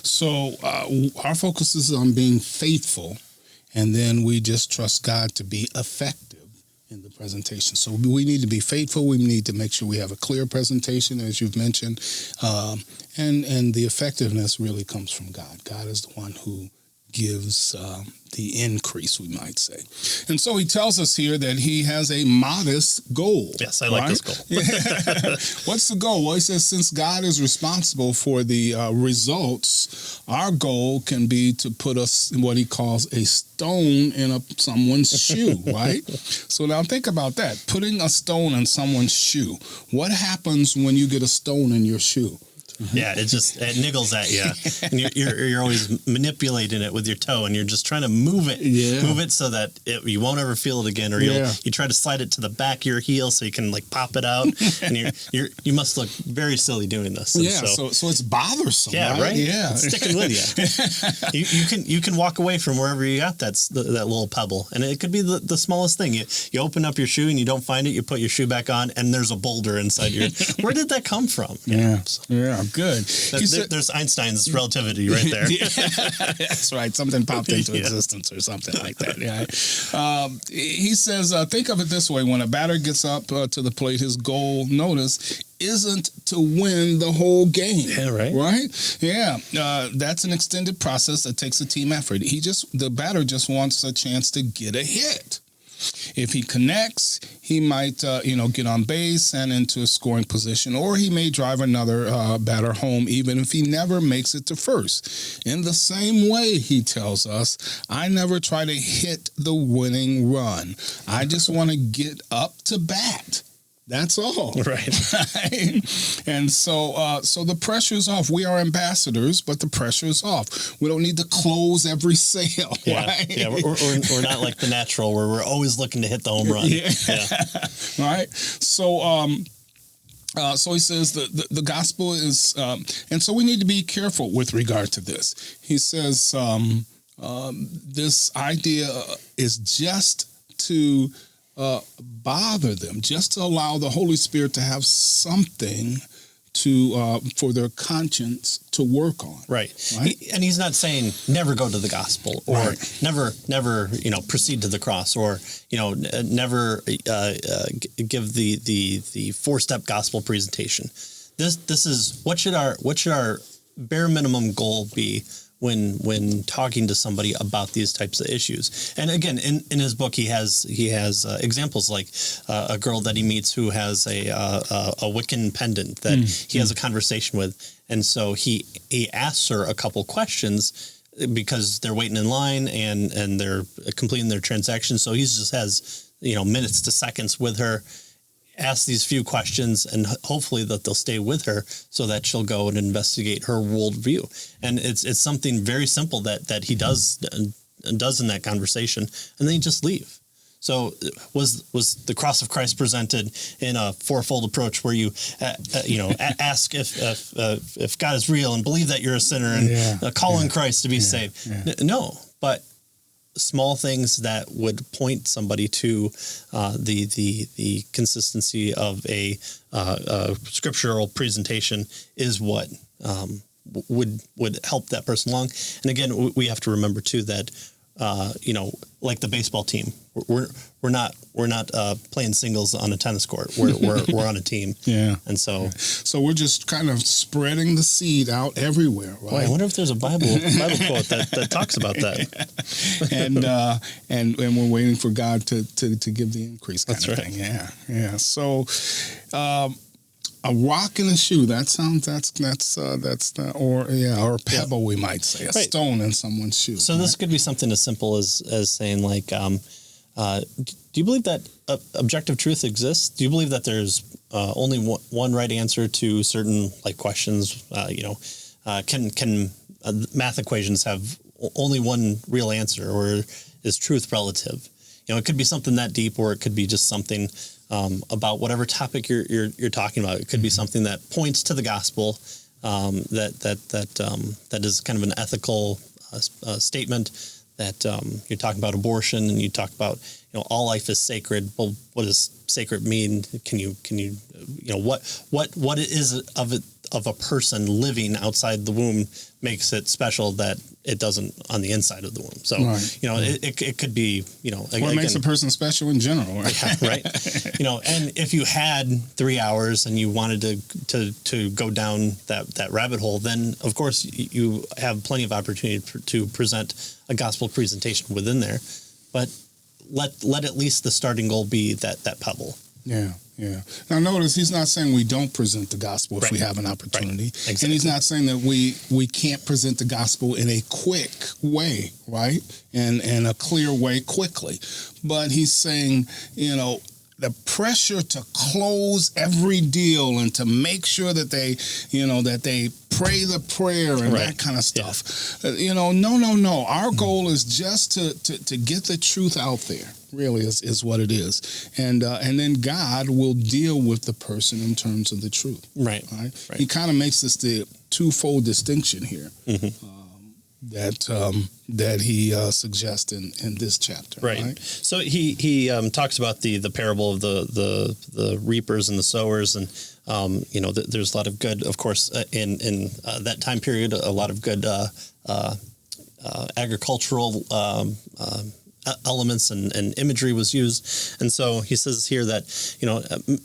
So our focus is on being faithful, and then we just trust God to be effective in the presentation. So we need to be faithful. We need to make sure we have a clear presentation, as you've mentioned, and the effectiveness really comes from God. God is the one who gives the increase, we might say. And so he tells us here that he has a modest goal. Yes, I like this goal. What's the goal? Well, he says, since God is responsible for the results, our goal can be to put us in what he calls a stone in someone's shoe, right? So now think about that. Putting a stone in someone's shoe. What happens when you get a stone in your shoe? Yeah, it niggles at you, and you're always manipulating it with your toe, and you're just trying to move it so that you won't ever feel it again, or you try to slide it to the back of your heel so you can like pop it out, and you must look very silly doing this. And so it's bothersome. Yeah, right. Yeah, it's sticking with you. You can walk away from wherever you got that little pebble, and it could be the smallest thing. You open up your shoe and you don't find it. You put your shoe back on, and there's a boulder inside your. Where did that come from? Yeah. Good. There's Einstein's relativity right there. That's right. Something popped into existence or something like that. Yeah. He says, think of it this way. When a batter gets up to the plate, his goal, notice, isn't to win the whole game. Yeah, right. Right? Yeah. That's an extended process that takes a team effort. The batter just wants a chance to get a hit. If he connects, he might, get on base and into a scoring position, or he may drive another batter home, even if he never makes it to first. In the same way, he tells us, I never try to hit the winning run. I just want to get up to bat. That's all. Right. And so the pressure's off. We are ambassadors, but the pressure is off. We don't need to close every sale. Yeah. Right? Yeah. We're not like the natural where we're always looking to hit the home run. Yeah. Right. So he says the gospel is, and so we need to be careful with regard to this. He says this idea is just to bother them, just to allow the Holy Spirit to have something to for their conscience to work on. Right. And he's not saying never go to the gospel, or never proceed to the cross, or never give the 4-step gospel presentation. This is what should our bare minimum goal be when talking to somebody about these types of issues. And again, in his book, he has examples like a girl that he meets who has a Wiccan pendant that he has a conversation with, and so he asks her a couple questions because they're waiting in line and they're completing their transaction. So he just has minutes to seconds with her. Ask these few questions, and hopefully that they'll stay with her so that she'll go and investigate her worldview. And it's something very simple that he does in that conversation, and then he just leave. So was the cross of Christ presented in a fourfold approach where you ask if God is real and believe that you're a sinner and call on Christ to be saved? No, but small things that would point somebody to the consistency of a scriptural presentation is what would help that person along. And again, we have to remember too that like the baseball team, we're not playing singles on a tennis court. We're on a team. Yeah. And so we're just kind of spreading the seed out everywhere. Right? Boy, I wonder if there's a Bible quote that talks about that. and we're waiting for God to give the increase. Kind of thing. Yeah. So. A rock in a shoe. That sounds. Or a pebble. We might say a stone in someone's shoe. So this could be something as simple as saying like, do you believe that objective truth exists? Do you believe that there's only one right answer to certain like questions? Can math equations have only one real answer, or is truth relative? It could be something that deep, or it could be just something. About whatever topic you're talking about. It could be something that points to the gospel, that is kind of an ethical statement, that you're talking about abortion, and you talk about all life is sacred. Well, what does sacred mean? Can you what is of it of a person living outside the womb makes it special that it doesn't on the inside of the womb. So, it could be, what makes a person special in general, right? Yeah, right. And if you had 3 hours and you wanted to go down that rabbit hole, then of course you have plenty of opportunity to present a gospel presentation within there. But let at least the starting goal be that pebble. Yeah. Yeah. Now notice he's not saying we don't present the gospel if we have an opportunity. Right. Exactly. And he's not saying that we can't present the gospel in a quick way, right? And in a clear way quickly. But he's saying, the pressure to close every deal and to make sure that they pray the prayer and that kind of stuff. Yeah. No. Our goal is just to get the truth out there. Really is what it is, and then God will deal with the person in terms of the truth. Right. He kind of makes this the twofold distinction here. That he suggests in this chapter. Right. So he talks about the parable of the reapers and the sowers, and there's a lot of good, of course, in that time period, a lot of good agricultural elements and imagery was used. And so he says here that,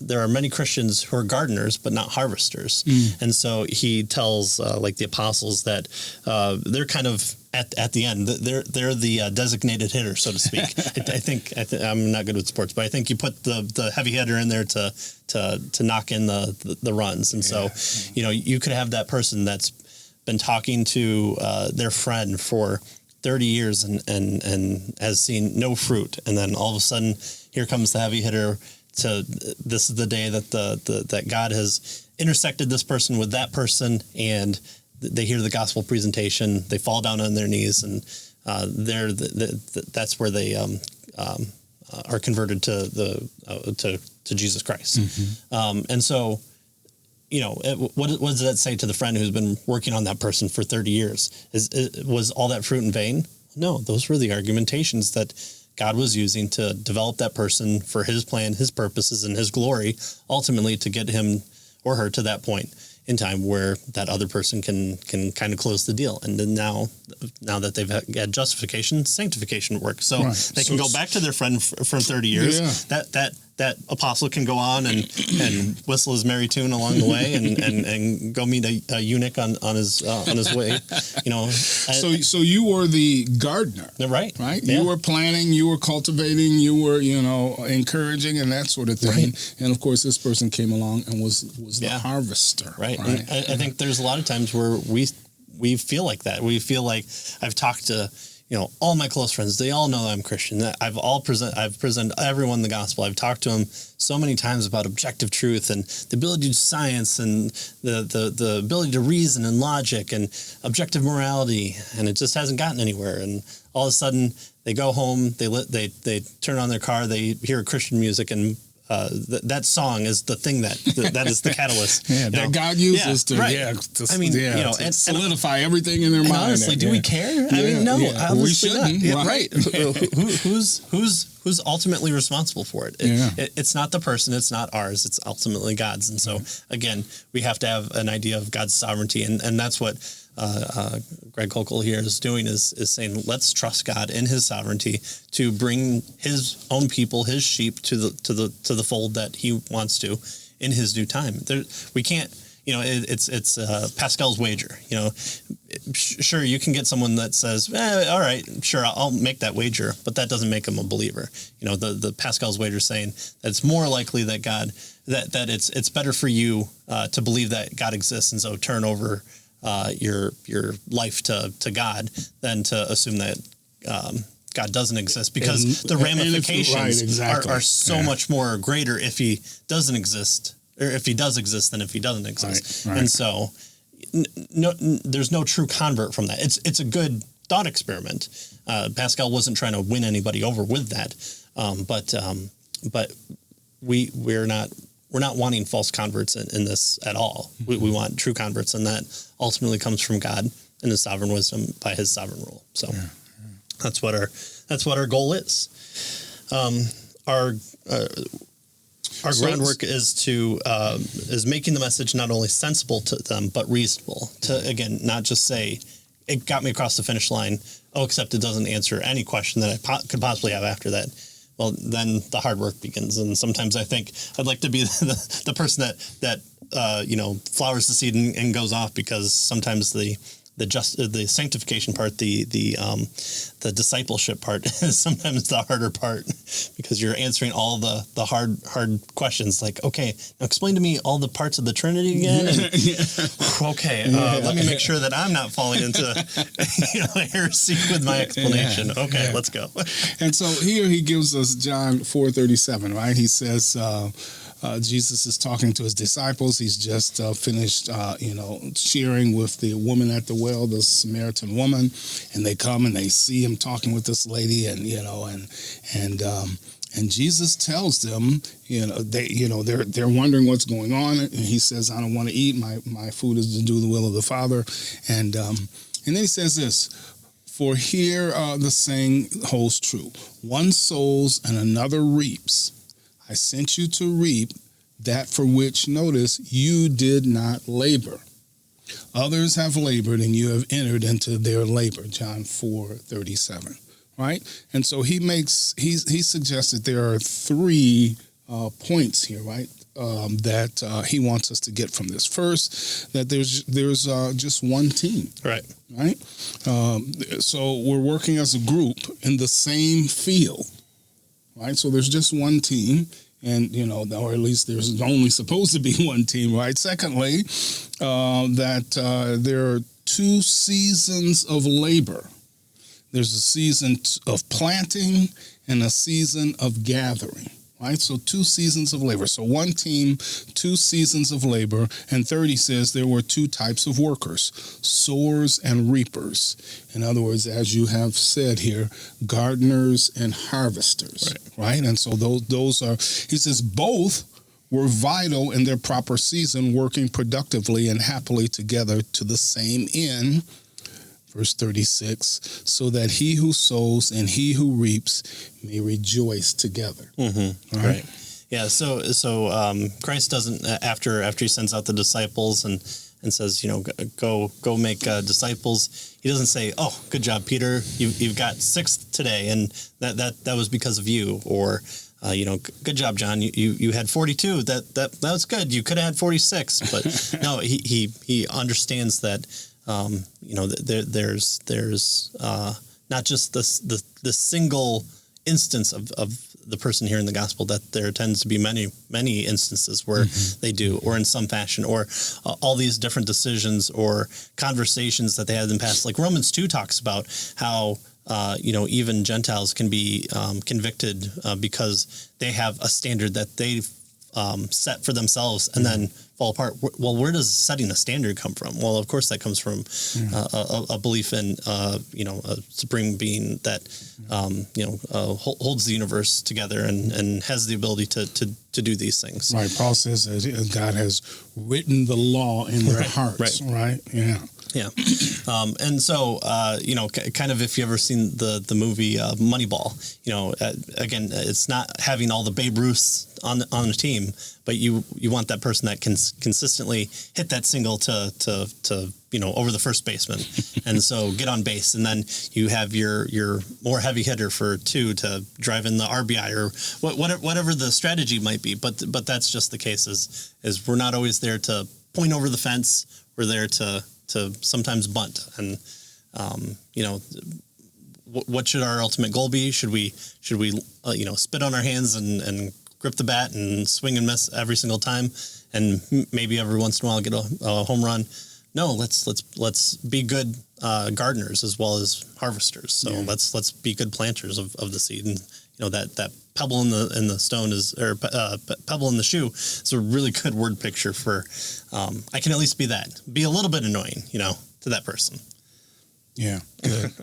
there are many Christians who are gardeners, but not harvesters. And so he tells like the apostles that they're kind of at the end, they're the designated hitter, so to speak. I think I'm not good with sports, but I think you put the heavy hitter in there to knock in the runs. And so, you could have that person that's been talking to their friend for 30 years and has seen no fruit, and then all of a sudden here comes the heavy hitter. This is the day that that God has intersected this person with that person, and they hear the gospel presentation. They fall down on their knees, and that's where they are converted to Jesus Christ. And so, what does that say to the friend who's been working on that person for 30 years? Was all that fruit in vain? No, those were the argumentations that God was using to develop that person for his plan, his purposes, and his glory, ultimately to get him or her to that point in time where that other person can kind of close the deal. And then now that they've had justification, sanctification work. So they can go back to their friend for 30 years. That apostle can go on and whistle his merry tune along the way and go meet a eunuch on his way. So you were the gardener, right? Yeah. You were planting, you were cultivating, you were encouraging and that sort of thing. And of course, this person came along and was the harvester, right? And I think there's a lot of times where we feel like that. We feel like I've talked to all my close friends, they all know I'm Christian. I've presented everyone the gospel. I've talked to them so many times about objective truth and the ability to do science and the ability to reason and logic and objective morality, and it just hasn't gotten anywhere. And all of a sudden, they go home, they turn on their car, they hear Christian music, and that song is the thing that is the catalyst. That God uses to solidify everything in their mind. Honestly, do we care? I mean, no, we shouldn't. Not. Right? Who's ultimately responsible for it? It's not the person. It's not ours. It's ultimately God's. And so again, we have to have an idea of God's sovereignty, and that's what Greg Koukl here is doing is saying, let's trust God in his sovereignty to bring his own people, his sheep to the fold that he wants to in his due time. We can't, it's Pascal's wager. Sure, you can get someone that says, all right, sure, I'll make that wager, but that doesn't make him a believer. The Pascal's wager saying that it's more likely that God, that it's better for you to believe that God exists, and so turn over your life to God than to assume that God doesn't exist, because the ramifications are so much more greater if he doesn't exist, or if he does exist than if he doesn't exist. Right. And so there's no true convert from that. It's a good thought experiment. Pascal wasn't trying to win anybody over with that, but we're not wanting false converts in this at all. We want true converts, and that ultimately comes from God and his sovereign wisdom by his sovereign rule. So that's what our goal is. Our groundwork is making the message not only sensible to them but reasonable. To again, not just say it got me across the finish line. Oh, except it doesn't answer any question that I could possibly have after that. Well, then the hard work begins. And sometimes I think I'd like to be the person that flowers the seed and goes off, because sometimes the sanctification part, the discipleship part is sometimes the harder part, because you're answering all the hard questions. Like, okay, now explain to me all the parts of the Trinity again. And, okay, let me make sure that I'm not falling into heresy with my explanation. Okay, let's go. And so here he gives us John 4:37, right? He says, Jesus is talking to his disciples. He's just finished, sharing with the woman at the well, the Samaritan woman, and they come and they see him talking with this lady, and Jesus tells them, they're wondering what's going on, and he says, I don't want to eat. My food is to do the will of the Father, and then he says this. For here the saying holds true: one sows and another reaps. I sent you to reap that for which, notice, you did not labor. Others have labored, and you have entered into their labor. John 4:37. Right? And so he suggests that there are 3 points here, right? That he wants us to get from this. First, that there's just one team. Right. Right? So we're working as a group in the same field. Right, so there's just one team, and or at least there's only supposed to be one team, right? Secondly, that there are 2 seasons of labor. There's a season of planting and a season of gathering, right? So 2 seasons of labor. So one team, 2 seasons of labor, and third, he says there were 2 types of workers: sowers and reapers. In other words, as you have said here, gardeners and harvesters, right? And so those are, he says, both were vital in their proper season, working productively and happily together to the same end. Verse 36, so that he who sows and he who reaps may rejoice together. Mm-hmm. Right. Yeah. So Christ doesn't, after he sends out the disciples and says, go make disciples, he doesn't say, oh, good job, Peter, you've got 6 today, and that was because of you, or good job, John, you had 42. That was good. You could have had 46, but no, he understands that. There's not just the single instance of the person hearing the gospel, that there tends to be many instances where they do, or in some fashion, or all these different decisions or conversations that they had in the past. Like Romans 2 talks about how even Gentiles can be convicted because they have a standard that they've set for themselves and then fall apart. Well, where does setting the standard come from? Well, of course that comes from a belief in a supreme being that holds the universe together and has the ability to do these things. Right. Paul says that God has written the law in their hearts. Right. Yeah. Yeah. And so, kind of, if you ever seen the movie Moneyball, again, it's not having all the Babe Ruths on the team, but you want that person that can consistently hit that single to over the first baseman, and so get on base, and then you have your more heavy hitter for 2 to drive in the RBI or whatever the strategy might be. But that's just the case. Is we're not always there to point over the fence. We're there to sometimes bunt, and what should our ultimate goal be? Should we spit on our hands and grip the bat and swing and miss every single time, and maybe every once in a while get a home run? No, let's be good gardeners as well as harvesters. So let's be good planters of the seed, and that pebble in the stone pebble in the shoe is a really good word picture for. I can at least be a little bit annoying, to that person. Yeah. Good.